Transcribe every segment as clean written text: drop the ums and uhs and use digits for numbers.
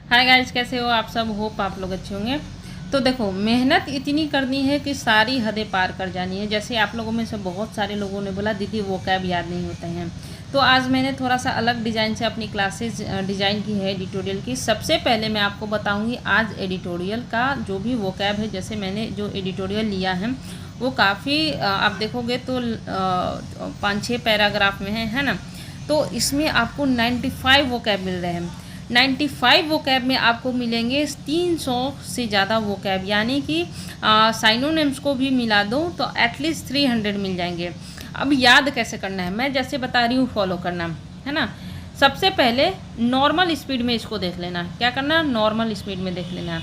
Hi guys, कैसे हो आप सब। होप आप लोग अच्छे होंगे। तो देखो, मेहनत इतनी करनी है कि सारी हदें पार कर जानी है। जैसे आप लोगों में से बहुत सारे लोगों ने बोला दीदी वो कैब याद नहीं होते हैं, तो आज मैंने थोड़ा सा अलग डिज़ाइन से अपनी क्लासेस डिज़ाइन की है एडिटोरियल की। सबसे पहले मैं आपको बताऊंगी आज एडिटोरियल का जो भी वो कैब है। जैसे मैंने जो एडिटोरियल लिया है वो काफ़ी आप देखोगे तो 5-6 पैराग्राफ में है ना। तो इसमें आपको 95 वो कैब मिल रहे हैं। 95 वो कैब में आपको मिलेंगे 300 से ज़्यादा वो कैब, यानी कि साइनोनिम्स को भी मिला दो तो एटलीस्ट 300 मिल जाएंगे। अब याद कैसे करना है, मैं जैसे बता रही हूँ फॉलो करना है ना। सबसे पहले नॉर्मल स्पीड में इसको देख लेना। क्या करना, नॉर्मल स्पीड में देख लेना।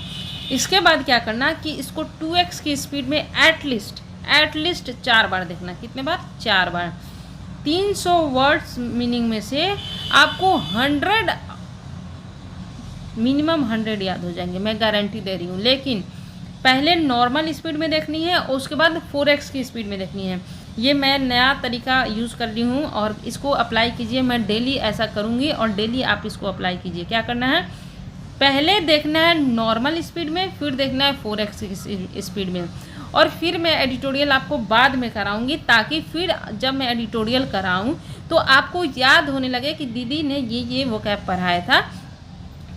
इसके बाद क्या करना कि इसको 2x की स्पीड में एटलीस्ट 4 बार देखना। कितने बार, 4 बार। 300 वर्ड्स मीनिंग में से आपको 100 मिनिमम 100 याद हो जाएंगे, मैं गारंटी दे रही हूँ। लेकिन पहले नॉर्मल स्पीड में देखनी है और उसके बाद 4x की स्पीड में देखनी है। ये मैं नया तरीका यूज़ कर रही हूँ और इसको अप्लाई कीजिए। मैं डेली ऐसा करूँगी और डेली आप इसको अप्लाई कीजिए। क्या करना है, पहले देखना है नॉर्मल स्पीड में, फिर देखना है 4x की स्पीड में, और फिर मैं एडिटोरियल आपको बाद में कराऊंगी, ताकि फिर जब मैं एडिटोरियल कराऊं तो आपको याद होने लगे कि दीदी ने ये वोकैब पढ़ाया था,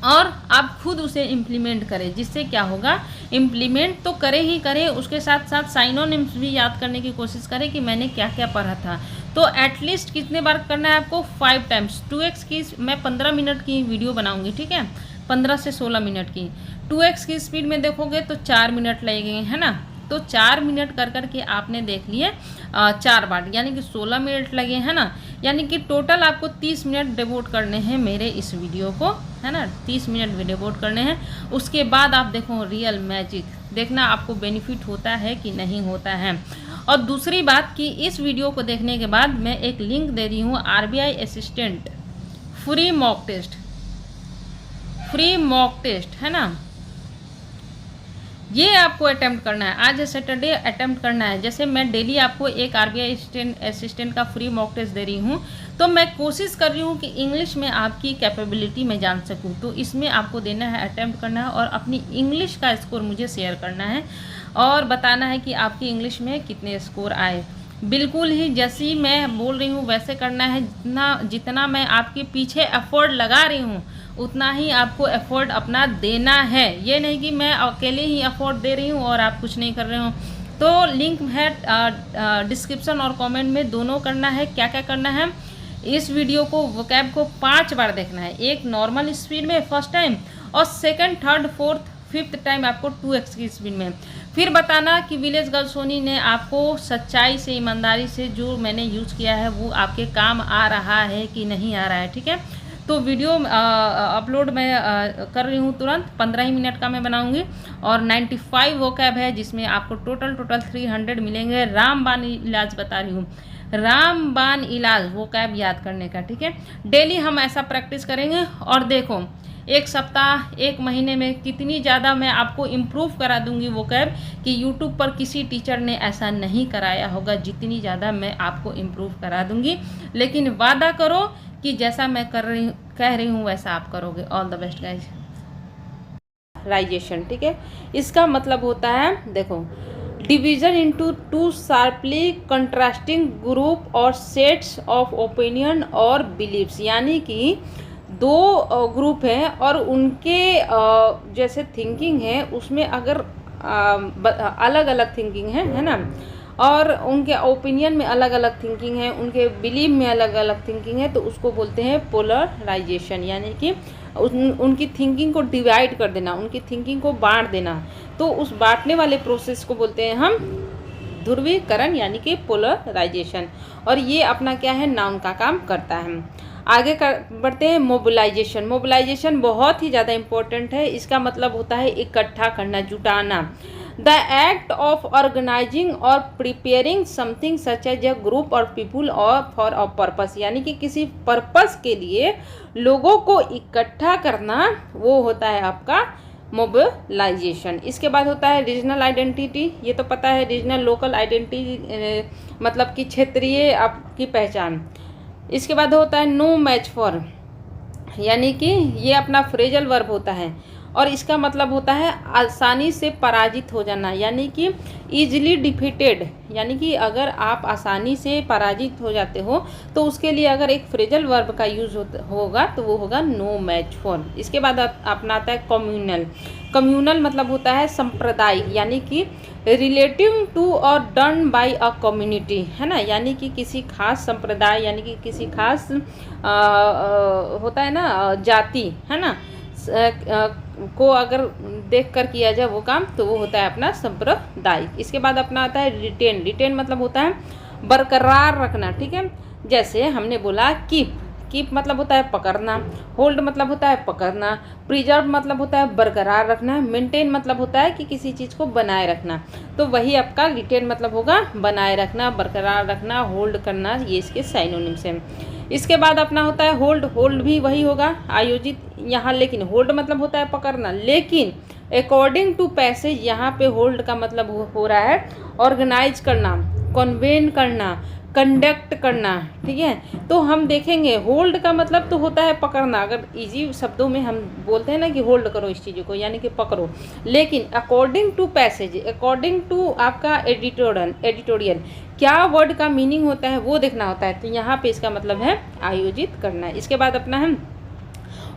और आप खुद उसे इम्प्लीमेंट करें। जिससे क्या होगा, इम्प्लीमेंट तो करें ही करें, उसके साथ साथ साइनोनिम्स भी याद करने की कोशिश करें कि मैंने क्या क्या पढ़ा था। तो एटलीस्ट कितने बार करना है आपको, 5 टाइम्स। 2x की मैं 15 मिनट की वीडियो बनाऊंगी, ठीक है, 15 से 16 मिनट की। 2x की स्पीड में देखोगे तो 4 मिनट लगेंगे, है ना। तो 4 मिनट कर करके आपने देख लिए 4 बार, यानी कि 16 मिनट लगे, है ना। यानी कि टोटल आपको 30 मिनट डिवोट करने हैं मेरे इस वीडियो को, है ना। 30 मिनट भी डिवोट करने हैं। उसके बाद आप देखो रियल मैजिक, देखना आपको बेनिफिट होता है कि नहीं होता है। और दूसरी बात कि इस वीडियो को देखने के बाद मैं एक लिंक दे रही हूँ RBI assistant free mock test, है ना। ये आपको अटेम्प्ट करना है, आज सैटरडे अटेम्प्ट करना है। जैसे मैं डेली आपको एक RBI असिस्टेंट का फ्री मॉक टेस्ट दे रही हूँ, तो मैं कोशिश कर रही हूँ कि इंग्लिश में आपकी कैपेबिलिटी मैं जान सकूँ। तो इसमें आपको देना है, अटेम्प्ट करना है और अपनी इंग्लिश का स्कोर मुझे शेयर करना है और बताना है कि आपकी इंग्लिश में कितने स्कोर आए। बिल्कुल ही जैसी मैं बोल रही हूँ वैसे करना है। जितना मैं आपके पीछे एफर्ट लगा रही हूँ उतना ही आपको एफर्ट अपना देना है। ये नहीं कि मैं अकेले ही एफर्ट दे रही हूँ और आप कुछ नहीं कर रहे हो। तो लिंक है डिस्क्रिप्शन और कमेंट में, दोनों करना है। क्या क्या करना है, इस वीडियो को वोकैब को 5 बार देखना है। एक नॉर्मल स्पीड में फर्स्ट टाइम, और second, third, fourth, 5th time आपको 2x की स्पीड में। फिर बताना कि विलेज गर्ल सोनी ने आपको सच्चाई से, ईमानदारी से जो मैंने यूज़ किया है वो आपके काम आ रहा है कि नहीं आ रहा है, ठीक है। तो वीडियो अपलोड मैं कर रही हूँ तुरंत, 15 ही मिनट का मैं बनाऊंगी। और 95 वो कैब है जिसमें आपको टोटल 300 मिलेंगे। रामबाण इलाज बता रही हूँ, रामबाण इलाज वो कैब याद करने का, ठीक है। डेली हम ऐसा प्रैक्टिस करेंगे और देखो एक सप्ताह, एक महीने में कितनी ज़्यादा मैं आपको इम्प्रूव करा दूंगी वो कैब कि यूट्यूब पर किसी टीचर ने ऐसा नहीं कराया होगा जितनी ज़्यादा मैं आपको इम्प्रूव करा दूंगी। लेकिन वादा करो कि जैसा मैं कह रही हूँ वैसा आप करोगे। All the best guys. राइजेशन, ठीक है, इसका मतलब होता है, देखो, division into 2 sharply contrasting group और सेट्स ऑफ ओपिनियन और बिलीव्स, यानी कि 2 ग्रुप हैं और उनके जैसे थिंकिंग है उसमें अगर अलग अलग थिंकिंग है ना, और उनके ओपिनियन में अलग अलग थिंकिंग है, उनके बिलीव में अलग अलग थिंकिंग है, तो उसको बोलते हैं पोलराइजेशन। यानी कि उनकी थिंकिंग को डिवाइड कर देना, उनकी थिंकिंग को बांट देना। तो उस बांटने वाले प्रोसेस को बोलते हैं हम ध्रुवीकरण, यानी कि पोलराइजेशन। और ये अपना क्या है, नाउन का काम करता है। आगे बढ़ते हैं, मोबिलाइजेशन बहुत ही ज़्यादा इम्पोर्टेंट है। इसका मतलब होता है इकट्ठा करना, जुटाना। The act of organising or preparing something such as a group or people or for a purpose, यानी कि किसी पर्पस के लिए लोगों को इकट्ठा करना, वो होता है आपका मोबिलाइजेशन। इसके बाद होता है रीजनल आइडेंटिटी। ये तो पता है, रीजनल लोकल आइडेंटिटी मतलब कि क्षेत्रीय आपकी पहचान। इसके बाद होता है नो मैच फॉर यानी कि ये अपना फ्रेजल वर्ब होता है और इसका मतलब होता है आसानी से पराजित हो जाना, यानी कि ईजिली डिफीटेड, यानी कि अगर आप आसानी से पराजित हो जाते हो तो उसके लिए अगर एक फ्रेजल वर्ब का यूज़ होगा तो वो होगा नो मैच फॉर। इसके बाद अपना आता है कम्युनल। कम्युनल मतलब होता है सांप्रदायिक, यानी कि रिलेटिव टू और डन बाय अ कम्युनिटी, है ना, यानी कि किसी खास संप्रदाय, यानी कि किसी खास होता है ना जाति, है ना, को अगर देख कर किया जाए वो काम तो वो होता है अपना सांप्रदायिक। इसके बाद अपना आता है रिटेन। रिटेन मतलब होता है बरकरार रखना, ठीक है। जैसे हमने बोला कीप, कीप मतलब होता है पकड़ना, होल्ड मतलब होता है पकड़ना, प्रिजर्व मतलब होता है बरकरार रखना, मेंटेन मतलब होता है कि किसी चीज़ को बनाए रखना। तो वही आपका रिटेन मतलब होगा बनाए रखना, बरकरार रखना, होल्ड करना, ये इसके साइनोनिम्स हैं। इसके बाद अपना होता है होल्ड। होल्ड भी वही होगा आयोजित यहाँ, लेकिन होल्ड मतलब होता है पकड़ना, लेकिन अकॉर्डिंग टू पैसेज यहाँ पे होल्ड का मतलब हो रहा है ऑर्गेनाइज करना, कन्वेन करना, कंडक्ट करना, ठीक है। तो हम देखेंगे होल्ड का मतलब तो होता है पकड़ना, अगर इजी शब्दों में हम बोलते हैं ना कि होल्ड करो इस चीज़ को, यानी कि पकड़ो, लेकिन according to passage, according to आपका एडिटोरियल क्या वर्ड का मीनिंग होता है वो देखना होता है। तो यहाँ पे इसका मतलब है आयोजित करना। इसके बाद अपना है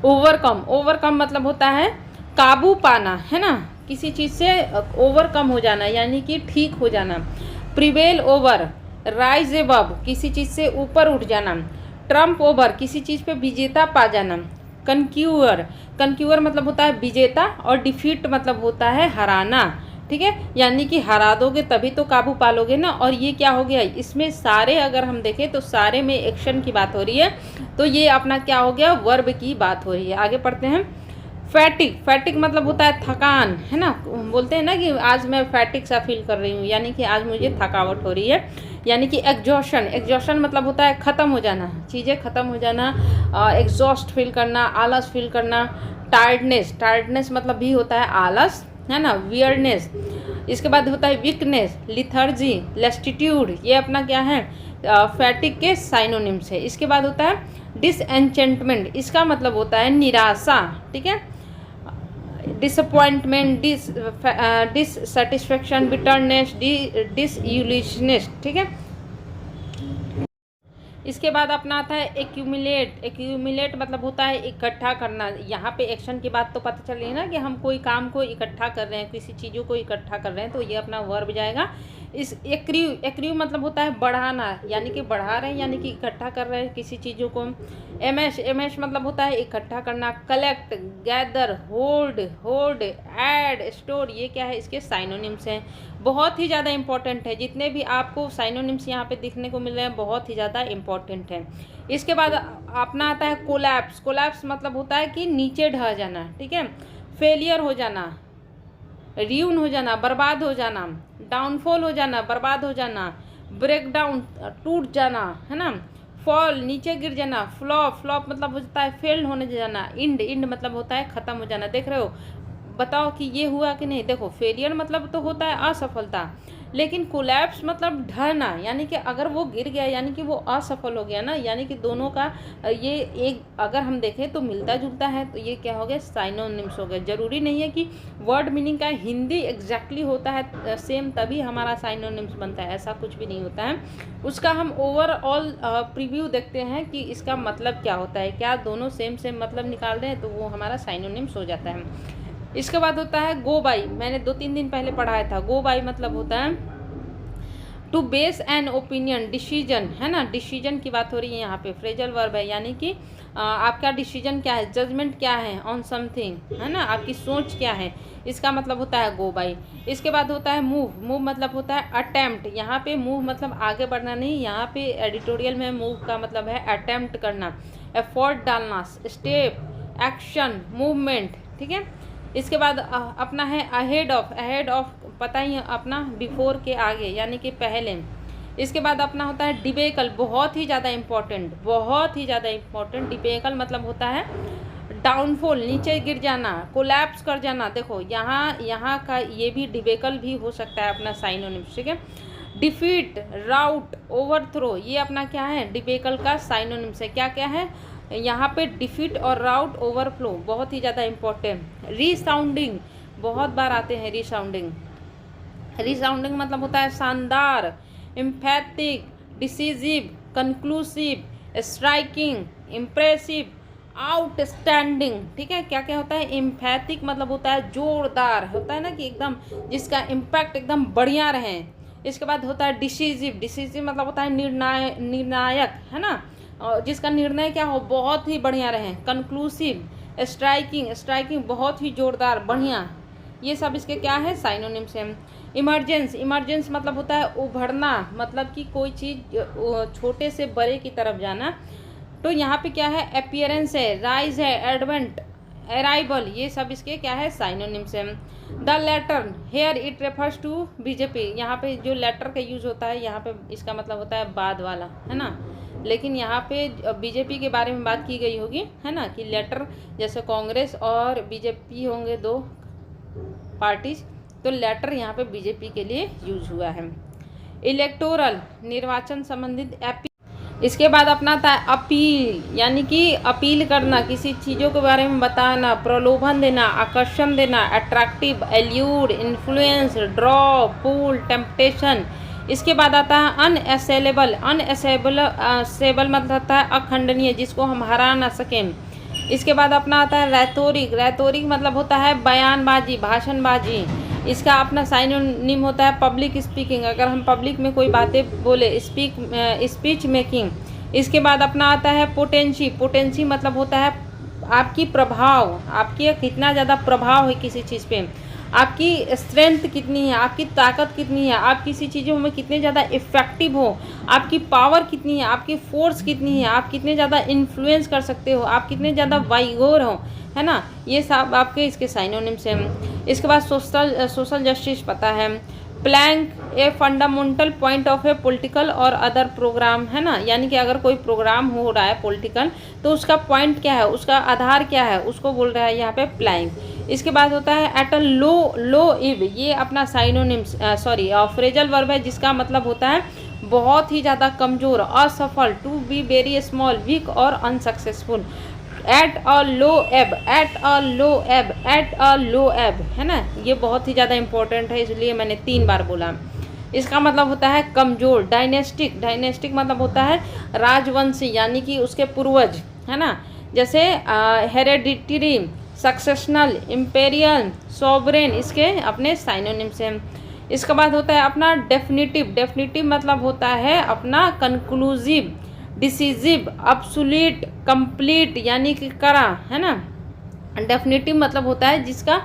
ओवरकम। ओवरकम मतलब होता है काबू पाना, है ना, किसी चीज़ से ओवरकम हो जाना, यानी कि ठीक हो जाना। प्रिवेल ओवर, राइज एबव, किसी चीज़ से ऊपर उठ जाना। ट्रम्प ओवर, किसी चीज़ पे विजेता पा जाना। कन्क्यूअर, कन्क्यूअर मतलब होता है विजेता, और डिफीट मतलब होता है हराना, ठीक है, यानी कि हरा दोगे तभी तो काबू पालोगे ना। और ये क्या हो गया, इसमें सारे अगर हम देखें तो सारे में एक्शन की बात हो रही है, तो ये अपना क्या हो गया, वर्ब की बात हो रही है। आगे पढ़ते हैं। फैटिक। फैटिक मतलब होता है थकान, है ना, बोलते हैं ना कि आज मैं फैटिक सा फील कर रही हूँ, यानी कि आज मुझे थकावट हो रही है। यानी कि एग्जॉशन। एग्जॉशन मतलब होता है ख़त्म हो जाना, चीज़ें ख़त्म हो जाना, एग्जॉस्ट फील करना, आलस फील करना। टायर्डनेस। टायर्डनेस मतलब भी होता है आलस, है ना, वियरनेस। इसके बाद होता है वीकनेस, लिथर्जी, लेस्टिट्यूड, ये अपना क्या है फैटिक के साइनोनिम्स है। इसके बाद होता है डिसएंचेंटमेंट, इसका मतलब होता है निराशा, ठीक है। डिसअपॉइंटमेंट, डिससेटिस्फेक्शन, बिटरनेस, डिसइल्यूशनेस, ठीक है। इसके बाद अपना आता है एक्यूमुलेट। एक्यूमुलेट मतलब होता है इकट्ठा करना। यहाँ पे एक्शन की बात तो पता चल रही है ना कि हम कोई काम को इकट्ठा कर रहे हैं, किसी चीज़ों को इकट्ठा कर रहे हैं, तो ये अपना वर्ब जाएगा। इस एक्रीव। एक्रीव मतलब होता है बढ़ाना, यानी कि बढ़ा रहे हैं, यानी कि इकट्ठा कर रहे हैं किसी चीज़ों को। एमएश। एमएश मतलब होता है इकट्ठा करना। Collect, gather, hold, add, store, ये क्या है, इसके साइनोनिम्स हैं। बहुत ही ज़्यादा इंपॉर्टेंट है, जितने भी आपको साइनोनिम्स यहाँ पे दिखने को मिल रहे हैं बहुत ही ज़्यादा इंपॉर्टेंट है। इसके बाद अपना आता है कोलैप्स। कोलैप्स मतलब होता है कि नीचे ढह जाना, ठीक है। फेलियर हो जाना, र्यून हो जाना, बर्बाद हो जाना। डाउनफॉल हो जाना, बर्बाद हो जाना। ब्रेक डाउन, टूट जाना, है ना। फॉल, नीचे गिर जाना। फ्लॉप। फ्लॉप मतलब होता है फेल होने जाना। इंड। इंड मतलब होता है ख़त्म हो जाना। देख रहे हो, बताओ कि ये हुआ कि नहीं। देखो फेलियर मतलब तो होता है असफलता, लेकिन कोलैप्स मतलब ढहना, यानी कि अगर वो गिर गया यानी कि वो असफल हो गया ना, यानी कि दोनों का ये एक अगर हम देखें तो मिलता जुलता है, तो ये क्या हो गया, साइनोनिम्स हो गए। ज़रूरी नहीं है कि वर्ड मीनिंग का हिंदी एग्जैक्टली होता है सेम तभी हमारा साइनोनिम्स बनता है, ऐसा कुछ भी नहीं होता है। उसका हम ओवरऑल प्रीव्यू देखते हैं कि इसका मतलब क्या होता है, क्या दोनों सेम मतलब निकाल रहे हैं, तो वो हमारा साइनोनिम्स हो जाता है। इसके बाद होता है गो बाई। मैंने 2-3 दिन पहले पढ़ाया था। गो बाई मतलब होता है to base an opinion, decision, है ना, डिसीजन की बात हो रही है यहाँ पे। फ्रेजल वर्ब है, यानी कि आपका डिसीजन क्या है, जजमेंट क्या है ऑन समथिंग, है ना, आपकी सोच क्या है, इसका मतलब होता है गो बाई। इसके बाद होता है मूव। मूव मतलब होता है अटेम्प्ट। यहाँ पे मूव मतलब आगे बढ़ना नहीं, यहाँ पे एडिटोरियल में मूव का मतलब है अटेम्प्ट करना, एफर्ट डालना, स्टेप, एक्शन, मूवमेंट, ठीक है। इसके बाद अपना है अहेड ऑफ। अहेड ऑफ पता ही अपना बिफोर के आगे, यानी कि पहले। इसके बाद अपना होता है डिबेकल। बहुत ही ज़्यादा इम्पोर्टेंट, बहुत ही ज़्यादा इम्पोर्टेंट। डिबेकल मतलब होता है डाउनफॉल, नीचे गिर जाना, कोलैप्स कर जाना। देखो यहाँ का ये भी डिबेकल भी हो सकता है अपना साइनोनिम्स, ठीक है। डिफीट, राउट, ओवरथ्रो, ये अपना क्या है, डिबेकल का साइनोनिम्स है। क्या क्या है, यहाँ पे डिफीट और राउट ओवरफ्लो बहुत ही ज़्यादा इम्पोर्टेंट। रीसाउंडिंग बहुत बार आते हैं। रीसाउंडिंग मतलब होता है शानदार, एम्फैटिक, decisive, conclusive, striking, impressive, outstanding. ठीक है, क्या क्या होता है? एम्फैटिक मतलब होता है जोरदार, होता है ना कि एकदम जिसका इम्पैक्ट एकदम बढ़िया रहे। इसके बाद होता है डिसिसिव मतलब होता है निर्णायक, है ना, जिसका निर्णय क्या हो, बहुत ही बढ़िया रहे। कंक्लूसिव, स्ट्राइकिंग बहुत ही जोरदार, बढ़िया। ये सब इसके क्या है? साइनोनिम्स हैं। इमर्जेंस मतलब होता है उभरना, मतलब कि कोई चीज़ छोटे से बड़े की तरफ जाना। तो यहाँ पे क्या है? अपीयरेंस है, राइज है, एडवेंट, अराइवल, ये सब इसके क्या है? साइनोनिम्स हैं। The latter here it refers to BJP. यहाँ पे जो लेटर का यूज होता है, यहाँ पे इसका मतलब होता है बाद वाला, है ना। लेकिन यहाँ पे बीजेपी के बारे में बात की गई होगी, है ना, कि लेटर, जैसे कांग्रेस और बीजेपी होंगे दो पार्टीज, तो लेटर यहाँ पे बीजेपी के लिए यूज हुआ है। इलेक्टोरल निर्वाचन संबंधित इसके बाद अपना था अपील, यानी कि अपील करना, किसी चीज़ों के बारे में बताना, प्रलोभन देना, आकर्षण देना, अट्रैक्टिव, एल्यूर, इन्फ्लुएंस, ड्रॉ, पुल, टेम्पटेशन। इसके बाद आता है अनअसेलेबल मतलब होता है अखंडनीय, जिसको हम हरा ना सकें। इसके बाद अपना आता है रैटोरिक मतलब होता है बयानबाजी, भाषणबाजी। इसका अपना साइनोनिम होता है पब्लिक स्पीकिंग, अगर हम पब्लिक में कोई बातें बोले, स्पीच मेकिंग। इसके बाद अपना आता है पोटेंसी मतलब होता है आपकी प्रभाव, आपकी कितना ज़्यादा प्रभाव है किसी चीज़ पे, आपकी स्ट्रेंथ कितनी है, आपकी ताकत कितनी है, आप किसी चीज़ों में कितने ज़्यादा इफ़ेक्टिव हो, आपकी पावर कितनी है, आपकी फोर्स कितनी है, आप कितने ज़्यादा इन्फ्लुएंस कर सकते हो, आप कितने ज़्यादा वाइगोर हो, है ना। ये सब आपके इसके साइनोनिम्स हैं। इसके बाद सोशल जस्टिस पता है। Plank a fundamental point of a political or other programme, है ना, यानी कि अगर कोई प्रोग्राम हो रहा है पॉलिटिकल, तो उसका पॉइंट क्या है, उसका आधार क्या है, उसको बोल रहा है यहाँ पे प्लैंक। इसके बाद होता है एट अ लो इव, ये अपना साइनोनिम्स फ्रेजल वर्ब है, जिसका मतलब होता है बहुत ही ज़्यादा कमज़ोर, असफल, to be very small, weak or unsuccessful. At a low ebb, है ना, ये बहुत ही ज़्यादा इंपॉर्टेंट है, इसलिए मैंने 3 बार बोला। इसका मतलब होता है कमज़ोर। डायनेस्टिक मतलब होता है राजवंशी, यानी कि उसके पूर्वज, है ना, जैसे हेरेडिटरी, सक्सेशनल, इम्पेरियल, सॉवरेन, इसके अपने साइनोनिम्स हैं। इसके बाद होता है अपना डेफिनेटिव मतलब होता है अपना कंक्लूसिव, डिसिसिव, अब्सोल्यूट, कंप्लीट, यानी कि करा, है ना। डेफिनेटिव मतलब होता है जिसका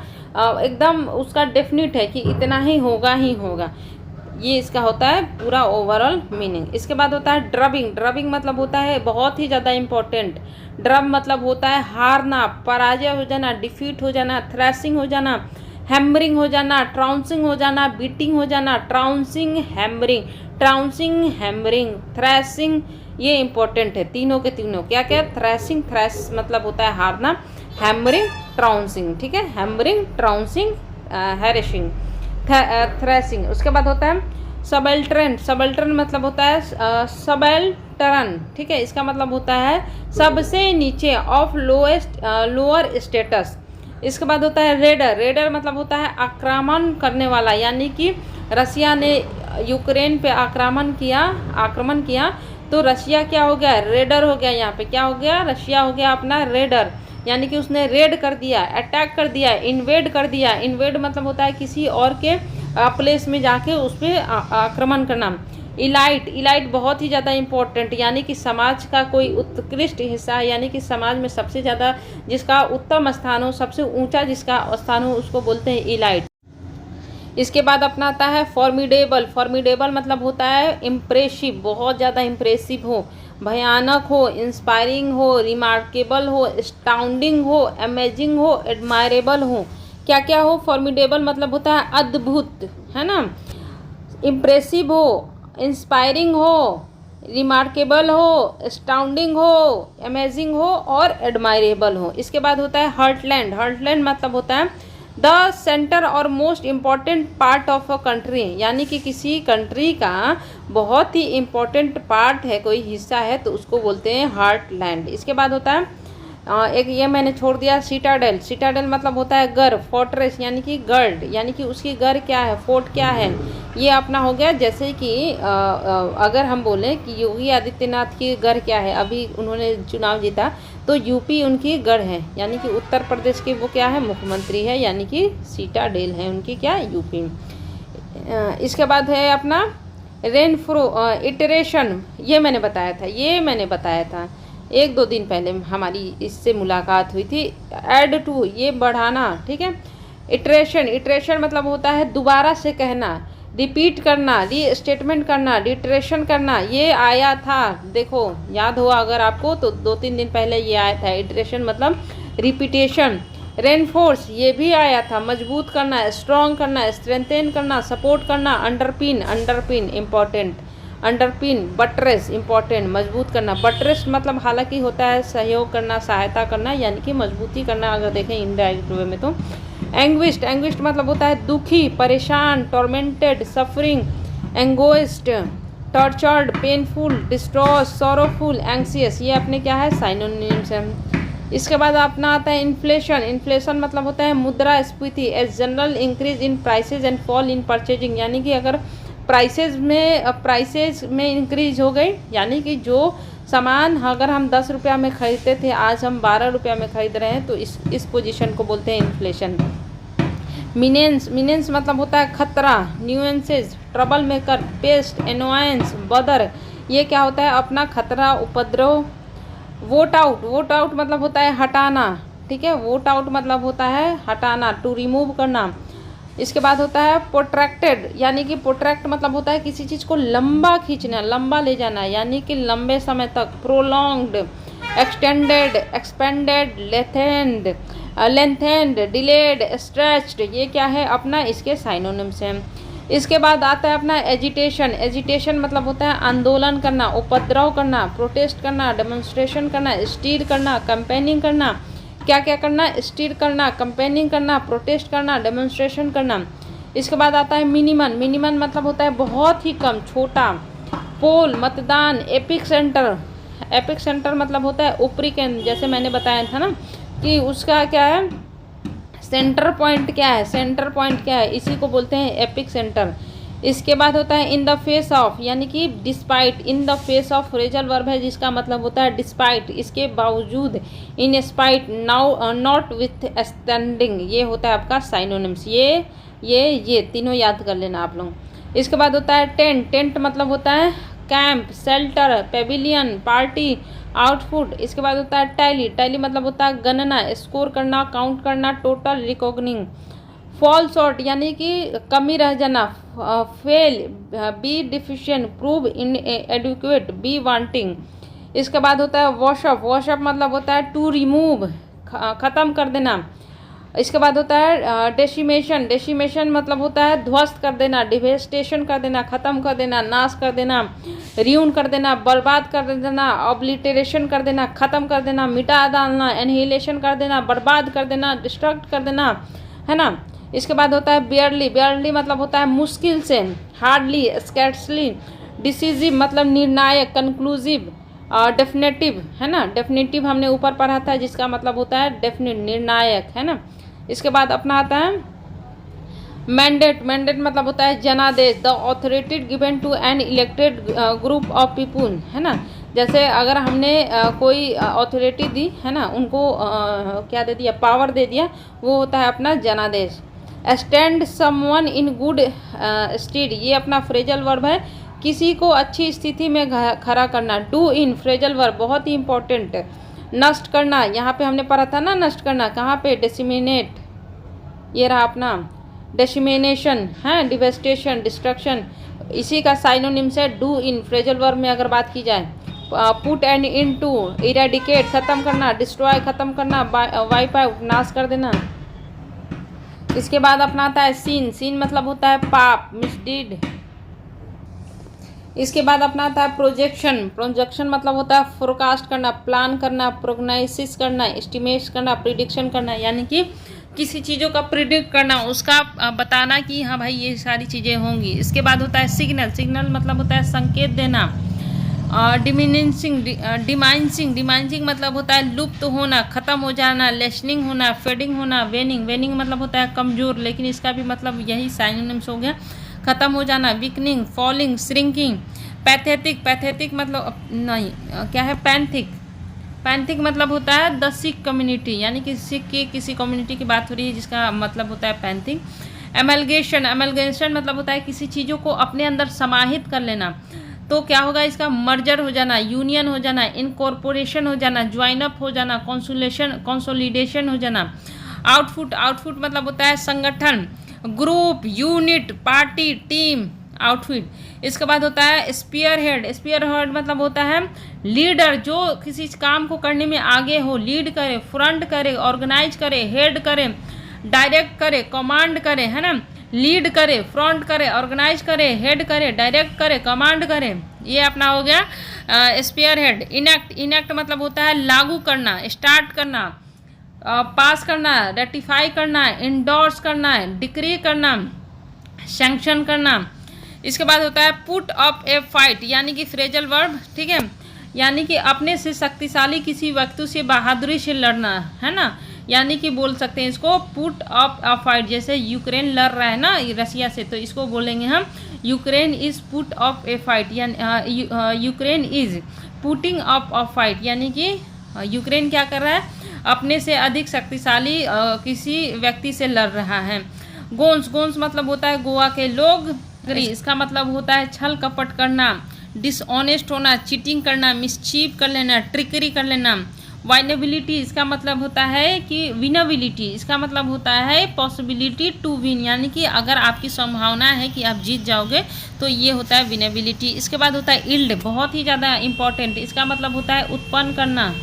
एकदम उसका डेफिनिट है कि इतना ही होगा, ये इसका होता है पूरा ओवरऑल मीनिंग। इसके बाद होता है ड्रबिंग मतलब होता है बहुत ही ज़्यादा इम्पोर्टेंट। ड्रब मतलब होता है हारना, पराजय हो जाना, डिफीट हो जाना, थ्रैशिंग हो जाना, हैमरिंग हो जाना, ट्राउंसिंग हो जाना, बीटिंग हो जाना, ट्राउंसिंग, हैमरिंग, थ्रैशिंग, ये इंपॉर्टेंट है तीनों के तीनों। क्या थ्रैश मतलब होता है हारना, हैमरिंग, ट्राउंसिंग, ठीक है, हैमरिंग, ट्राउंसिंग, हैरेशिंग, थ्रैशिंग। उसके बाद होता है सबल्टरन मतलब होता है सबल्टरन, ठीक है, इसका मतलब होता है सबसे नीचे, ऑफ लोअर स्टेटस। इसके बाद होता है रेडर मतलब होता है आक्रमण करने वाला, यानी कि रसिया ने यूक्रेन पे आक्रमण किया तो रशिया क्या हो गया, रेडर हो गया। यहाँ पे क्या हो गया, रशिया हो गया अपना रेडर, यानी कि उसने रेड कर दिया, अटैक कर दिया, इन्वेड कर दिया। इन्वेड मतलब होता है किसी और के प्लेस में जाके उस पर आक्रमण करना। इलाइट बहुत ही ज़्यादा इम्पोर्टेंट, यानी कि समाज का कोई उत्कृष्ट हिस्सा है, यानी कि समाज में सबसे ज़्यादा जिसका उत्तम स्थान हो, सबसे ऊंचा जिसका स्थान हो, उसको बोलते हैं इलाइट। इसके बाद अपना आता है फॉर्मिडेबल मतलब होता है इम्प्रेसिव, बहुत ज़्यादा इम्प्रेसिव हो, भयानक हो, इंस्पायरिंग हो, रिमार्केबल हो, स्टाउंडिंग हो, अमेजिंग हो, एडमायरेबल हो। क्या क्या हो, फॉर्मिडेबल मतलब होता है अद्भुत, है ना, इम्प्रेसिव हो, इंस्पायरिंग हो, रिमार्केबल हो, स्टाउंडिंग हो, अमेजिंग हो और एडमायरेबल हो। इसके बाद होता है हर्टलैंड मतलब होता है द सेंटर और most important part of a country, यानी कि किसी कंट्री का बहुत ही इम्पॉर्टेंट पार्ट है, कोई हिस्सा है, तो उसको बोलते हैं हार्टलैंड। इसके बाद होता है एक ये मैंने छोड़ दिया सिटाडेल। सिटाडेल मतलब होता है गर, फोर्ट्रेस यानी कि गर्ड, यानी कि उसकी गर क्या है, फोर्ट क्या है, ये अपना हो गया। जैसे कि अगर हम बोलें कि योगी आदित्यनाथ की गर क्या है, अभी उन्होंने चुनाव जीता तो यूपी उनकी गढ़ है, यानी कि उत्तर प्रदेश की वो क्या है, मुख्यमंत्री है, यानी कि सिटाडेल है उनकी क्या, यूपी। इसके बाद है अपना रेनफ्रो इटरेशन, ये मैंने बताया था 1-2 दिन पहले हमारी इससे मुलाकात हुई थी। ऐड टू ये बढ़ाना, ठीक है। इटरेशन मतलब होता है दोबारा से कहना, रिपीट करना, री स्टेटमेंट करना, रिटरेशन करना, ये आया था, देखो याद हुआ अगर आपको तो 2-3 दिन पहले ये आया था। इटरेशन मतलब रिपीटेशन। रेनफोर्स ये भी आया था, मजबूत करना, स्ट्रॉन्ग करना, स्ट्रेंथन करना, सपोर्ट करना। अंडरपिन इम्पॉर्टेंट, अंडरपिन, बट्रेस इम्पॉर्टेंट, मजबूत करना। बट्रेस मतलब हालांकि होता है सहयोग करना, सहायता करना, यानी कि मजबूती करना अगर देखें इनडायरेक्ट वे में तो। एंग्विस्ड मतलब होता है दुखी, परेशान, tormented, suffering, anguished, tortured, painful, distress, sorrowful, anxious, ये अपने क्या है, साइनोनिम्स हैं। इसके बाद अपना आता है इन्फ्लेशन मतलब होता है मुद्रास्फीति, as general increase in prices and fall in purchasing, यानी कि अगर प्राइसेज में इंक्रीज हो गई, यानी कि जो सामान अगर हम 10 रुपया में ख़रीदते थे आज हम 12 रुपया में ख़रीद रहे हैं, तो इस पोजीशन को बोलते हैं इन्फ्लेशन। मीनेंस मतलब होता है खतरा, न्यूएंसेज, ट्रबल मेकर, पेस्ट, एनोयंस, बदर, ये क्या होता है, अपना खतरा, उपद्रव। वोट आउट मतलब होता है हटाना, ठीक है। वोट आउट मतलब होता है हटाना, टू रिमूव करना। इसके बाद होता है प्रोट्रैक्टेड, यानी कि प्रोट्रैक्ट मतलब होता है किसी चीज़ को लंबा खींचना, लंबा ले जाना, यानी कि लंबे समय तक। Prolonged, extended, expanded, lengthened, delayed, stretched, ये क्या है अपना, इसके साइनोनिम्स हैं। इसके बाद आता है अपना एजिटेशन मतलब होता है आंदोलन करना, उपद्रव करना, प्रोटेस्ट करना, डेमोन्स्ट्रेशन करना, स्टीर करना, कैंपेनिंग करना। क्या क्या करना, स्टीर करना, कैंपेनिंग करना, प्रोटेस्ट करना, डेमोन्स्ट्रेशन करना। इसके बाद आता है मिनिमम मतलब होता है बहुत ही कम, छोटा। पोल मतदान, एपिक सेंटर मतलब होता है ऊपरी केंद्र, जैसे मैंने बताया था ना कि उसका क्या है, सेंटर पॉइंट क्या है, इसी को बोलते हैं एपिक सेंटर। इसके बाद होता है इन द फेस ऑफ, यानी कि despite, in the face of phrasal verb है जिसका मतलब होता है डिस्पाइट, इसके बावजूद। In spite, now, not with standing, ये होता है आपका साइनोनिम्स। ये तीनों याद कर लेना आप लोग। इसके बाद होता है टेंट मतलब होता है camp, shelter, Pavilion, party, output. इसके बाद होता है टैली मतलब होता है गणना, स्कोर करना, काउंट करना, टोटल, रिकॉग्निंग। फॉल शॉर्ट यानी कि कमी रह जाना, fail, be deficient, prove inadequate, be wanting. इसके बाद होता है वॉशअप मतलब होता है टू रिमूव, ख़त्म कर देना। इसके बाद होता है डेसिमेशन मतलब होता है ध्वस्त कर देना, डिवेस्टेशन कर देना, ख़त्म कर देना, नाश कर देना, रियून कर देना, बर्बाद कर देना, ऑब्लिटरेशन कर देना, ख़त्म कर देना, मिटा डालना, एनहिलेशन कर देना, बर्बाद कर देना, डिस्ट्रक्ट कर देना, है ना। इसके बाद होता है बेयरली मतलब होता है मुश्किल से, हार्डली, स्कैर्सली, डिसिसिव मतलब निर्णायक, कंक्लूसिव, डेफिनेटिव, है ना। डेफिनेटिव हमने ऊपर पढ़ा था जिसका मतलब होता है डेफिनेट, निर्णायक, है ना। इसके बाद अपना आता है मैंडेट मतलब होता है जनादेश, the authority given to an elected group of people, है ना। जैसे अगर हमने कोई अथॉरिटी दी, है ना, उनको क्या दे दिया, पावर दे दिया, वो होता है अपना जनादेश। Stand someone in good stead, ये अपना फ्रेजल वर्ब है, किसी को अच्छी स्थिति में खड़ा करना। डू इन फ्रेजल वर्ब बहुत ही इंपॉर्टेंट। नष्ट करना, यहाँ पे हमने पढ़ा था ना नष्ट करना, कहाँ पे, डेसिमिनेट, ये रहा अपना डेसिमिनेशन, है, डिवेस्टेशन, डिस्ट्रक्शन, इसी का साइनोनिम्स है डू इन फ्रेजल वर्ब में अगर बात की जाए। Put end in to, eradicate ख़त्म करना, डिस्ट्रॉय ख़त्म करना, वाइप आउट नाश कर देना। इसके बाद अपना आता है सीन मतलब होता है पाप, मिसडीड। इसके बाद अपना आता है प्रोजेक्शन मतलब होता है फोरकास्ट करना, प्लान करना, प्रोग्नोसिस करना, एस्टिमेट करना, प्रिडिक्शन करना, यानी कि किसी चीज़ों का प्रिडिक्ट करना, उसका बताना कि हाँ भाई ये सारी चीज़ें होंगी। इसके बाद होता है सिग्नल। सिग्नल मतलब होता है संकेत देना। डिमाइंसिंग मतलब होता है लुप्त होना, ख़त्म हो जाना। लेसनिंग होना, फेडिंग होना। वेनिंग मतलब होता है कमज़ोर, लेकिन इसका भी मतलब यही साइनोनिम्स हो गया, ख़त्म हो जाना। Weakening, falling, shrinking. पैथेटिक मतलब नहीं, क्या है, पैंथिक मतलब होता है द सिक कम्युनिटी, यानी कि सिख की किसी कम्युनिटी की बात हो रही है जिसका मतलब होता है पैंथिक। एमलगेशन मतलब होता है किसी चीज़ों को अपने अंदर समाहित कर लेना। तो क्या होगा, इसका मर्जर हो जाना, यूनियन हो जाना, इनकॉर्पोरेशन हो जाना, ज्वाइन अप हो जाना, कंसोलिडेशन हो जाना। आउटफुट मतलब होता है संगठन, group, unit, party, team, outfit. इसके बाद होता है स्पीयर हेड मतलब होता है लीडर, जो किसी काम को करने में आगे हो, लीड करे, फ्रंट करे, ऑर्गेनाइज करे, हेड करे, डायरेक्ट करे, कमांड करे, है ना। लीड करे, फ्रंट करे, ऑर्गेनाइज करे, हेड करे, डायरेक्ट करे, कमांड करे। ये अपना हो गया स्पीयर हेड। इनेक्ट मतलब होता है लागू करना, स्टार्ट करना, पास करना, रेटिफाई करना, इंडोर्स करना, डिक्री करना, सैंक्शन करना। इसके बाद होता है पुट अप ए फाइट, यानी कि फ्रेजल वर्ब, ठीक है, यानी कि अपने से शक्तिशाली किसी व्यक्ति से बहादुरी से लड़ना, है ना। यानी कि बोल सकते हैं इसको पुट अप अ फाइट। जैसे यूक्रेन लड़ रहा है ना रसिया से, तो इसको बोलेंगे हम Ukraine is put up a fight, यानी Ukraine is putting up a fight, यानी कि यूक्रेन क्या कर रहा है, अपने से अधिक शक्तिशाली किसी व्यक्ति से लड़ रहा है। गोन्स मतलब होता है गोवा के लोग। इसका मतलब होता है छल कपट करना, डिसऑनेस्ट होना, चीटिंग करना, मिसचीफ कर लेना, ट्रिकरी कर लेना। वाइनेबिलिटी इसका मतलब होता है कि विनेबिलिटी, इसका मतलब होता है पॉसिबिलिटी टू विन, यानी कि अगर आपकी संभावना है कि आप जीत जाओगे तो ये होता है विनेबिलिटी। इसके बाद होता है इल्ड, बहुत ही ज़्यादा इंपॉर्टेंट, इसका मतलब होता है उत्पन्न करना,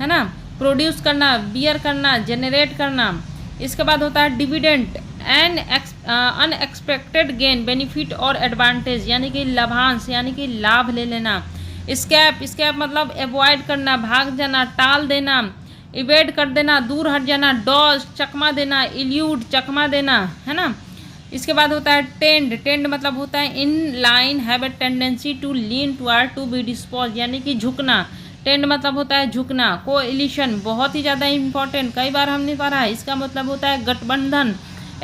है ना, प्रोड्यूस करना, बियर करना, जेनरेट करना। इसके बाद होता है dividend, N unexpected gain, benefit और एडवांटेज, यानी कि लाभांश, यानी कि लाभ ले लेना। स्कैप मतलब एवॉइड करना, भाग जाना, टाल देना, इवेड कर देना, दूर हट जाना। डॉज चकमा देना, इल्यूड चकमा देना, है ना। इसके बाद होता है टेंड मतलब होता है incline, have a tendency to lean toward, to be dispose, यानी कि झुकना। टेंड मतलब होता है झुकना। कोएलिशन बहुत ही ज़्यादा इंपॉर्टेंट, कई बार हमने पढ़ा है, इसका मतलब होता है गठबंधन,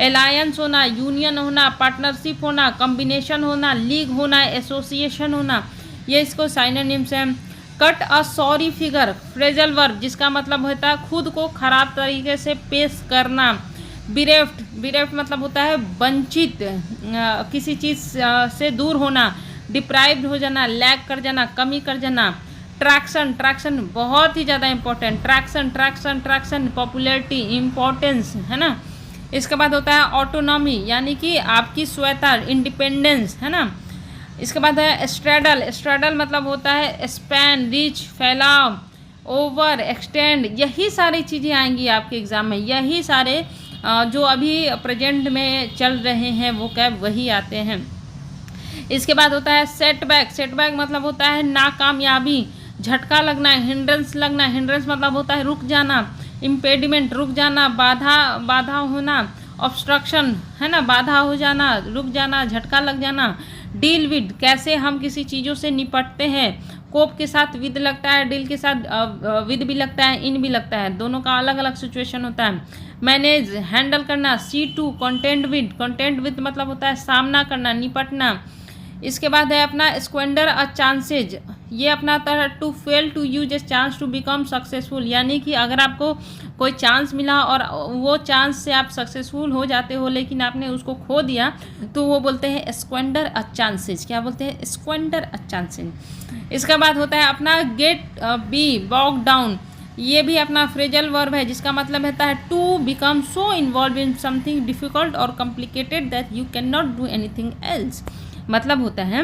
एलायंस होना, यूनियन होना, पार्टनरशिप होना, कॉम्बिनेशन होना, लीग होना, एसोसिएशन होना। ये इसको साइनोनिम्स हैं। कट अ सॉरी फिगर, फ्रेजल वर्ब, जिसका मतलब होता है खुद को खराब तरीके से पेश करना। बिरेफ्ट मतलब होता है वंचित, किसी चीज़ से दूर होना। डिप्राइव्ड हो जाना, लैग कर जाना, कमी कर जाना। ट्रैक्शन बहुत ही ज़्यादा इंपॉर्टेंट, ट्रैक्शन पॉपुलैरिटी, इम्पोर्टेंस, है ना। इसके बाद होता है ऑटोनॉमी, यानी कि आपकी स्वतंत्रता, इंडिपेंडेंस, है ना। इसके बाद है स्ट्रेडल मतलब होता है स्पैन, रीच, फैलाव, ओवर, एक्सटेंड। यही सारी चीज़ें आएंगी आपके एग्ज़ाम में, यही सारे जो अभी प्रेजेंट में चल रहे हैं वो कैब वही आते हैं। इसके बाद होता है सेटबैक मतलब होता है नाकामयाबी, झटका लगना, हिंड्रेंस लगना। हिंड्रेंस मतलब होता है रुक जाना, इम्पेडिमेंट रुक जाना, बाधा होना, ऑब्स्ट्रक्शन, है ना, बाधा हो जाना, रुक जाना, झटका लग जाना। डील विद कैसे हम किसी चीज़ों से निपटते हैं। कोप के साथ विद लगता है, डील के साथ विद भी लगता है, इन भी लगता है, दोनों का अलग अलग सिचुएशन होता है। मैनेज हैंडल करना। C2 कंटेंट विद मतलब होता है सामना करना, निपटना। इसके बाद है अपना स्क्वेंडर अ चांसेज, ये अपना to fail to use a chance to become successful, यानी कि अगर आपको कोई चांस मिला और वो चांस से आप सक्सेसफुल हो जाते हो लेकिन आपने उसको खो दिया, तो वो बोलते हैं स्क्वेंडर अ चांसेज। क्या बोलते हैं? स्क्वेंडर अ चांसेज। इसके बाद होता है अपना गेट बी बॉग डाउन, ये भी अपना फ्रेजल वर्ब है जिसका मतलब होता है to become so involve in something difficult और complicated that you can not do anything else. मतलब होता है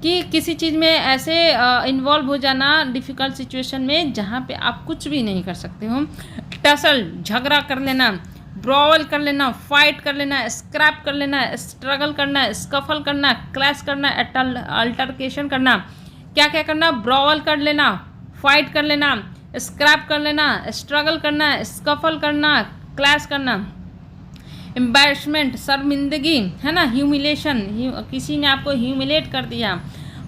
कि किसी चीज़ में ऐसे इन्वॉल्व हो जाना डिफ़िकल्ट सिचुएशन में जहाँ पे आप कुछ भी नहीं कर सकते हो। टसल झगड़ा कर लेना, ब्रॉवल कर लेना, फाइट कर लेना, स्क्रैप कर लेना, स्ट्रगल करना, स्कफल करना, क्लैश करना, अल्टरकेशन करना। क्या क्या करना? ब्रॉवल कर लेना, फाइट कर लेना, स्क्रैप कर लेना, स्ट्रगल करना, स्कफल करना, क्लैश करना, एम्बैरसमेंट शर्मिंदगी है ना, ह्यूमिलेशन किसी ने आपको ह्यूमिलेट कर दिया,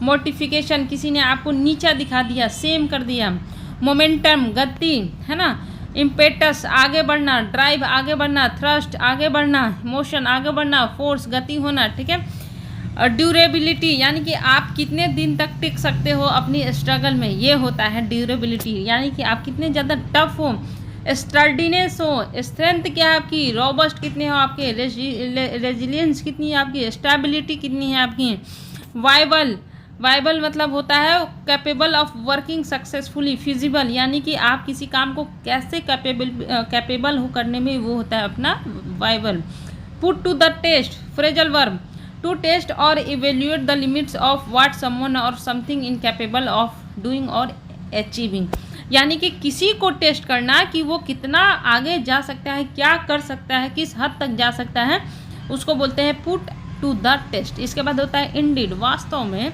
मोर्टिफिकेशन किसी ने आपको नीचा दिखा दिया, सेम कर दिया, मोमेंटम गति है ना, इम्पेटस आगे बढ़ना, ड्राइव आगे बढ़ना, थ्रस्ट आगे बढ़ना, मोशन आगे बढ़ना, फोर्स गति होना, ठीक है। ड्यूरेबिलिटी यानी कि आप कितने दिन तक टिक सकते हो अपनी स्ट्रगल में, ये होता है ड्यूरेबिलिटी, यानी कि आप कितने ज़्यादा टफ हो। स्टर्डीनेस हो, स्ट्रेंथ क्या है आपकी, रोबस्ट कितने हो आपके, रेजिलियंस कितनी है आपकी, स्टेबिलिटी कितनी है आपकी। वाइबल मतलब होता है capable of working successfully, feasible यानी कि आप किसी काम को कैसे कैपेबल हो करने में, वो होता है अपना viable. Put to the test, phrasal verb, to test और evaluate the limits of what someone और समथिंग इनकैपेबल ऑफ डूइंग और अचीविंग, यानी कि किसी को टेस्ट करना कि वो कितना आगे जा सकता है, क्या कर सकता है, किस हद तक जा सकता है, उसको बोलते हैं पुट टू द टेस्ट। इसके बाद होता है इंडीड, वास्तव में,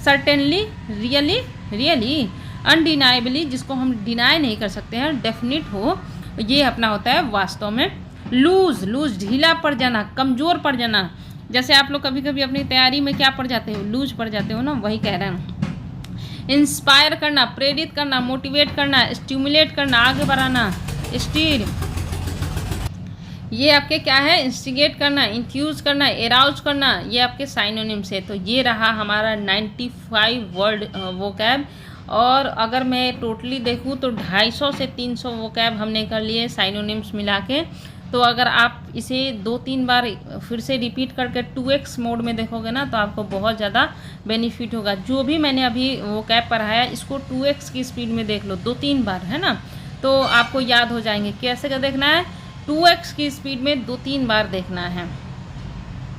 सर्टेनली, रियली, अनडिनाइबली जिसको हम डिनाई नहीं कर सकते हैं, डेफिनिट हो, ये अपना होता है वास्तव में। लूज ढीला पड़ जाना, कमज़ोर पड़ जाना, जैसे आप लोग कभी कभी अपनी तैयारी में क्या पड़ जाते हो, लूज पड़ जाते हो ना, वही कह रहे हैं। इंस्पायर करना, प्रेरित करना, मोटिवेट करना, स्टिमुलेट करना, आगे बढ़ाना, स्टीर, ये आपके क्या है, इंस्टिगेट करना, इंथ्यूज करना, एराउज करना, ये आपके साइनोनिम्स है। तो ये रहा हमारा 95 वर्ड वोकैब, और अगर मैं टोटली देखूँ तो 250 से 300 वोकैब हमने कर लिए साइनोनिम्स मिला के। तो अगर आप इसे 2-3 बार फिर से रिपीट करके 2x मोड में देखोगे ना, तो आपको बहुत ज़्यादा बेनिफिट होगा। जो भी मैंने अभी वोकैब पढ़ाया इसको 2x की स्पीड में देख लो 2-3 बार, है ना, तो आपको याद हो जाएंगे। कैसे का देखना है, 2x की स्पीड में 2-3 बार देखना है।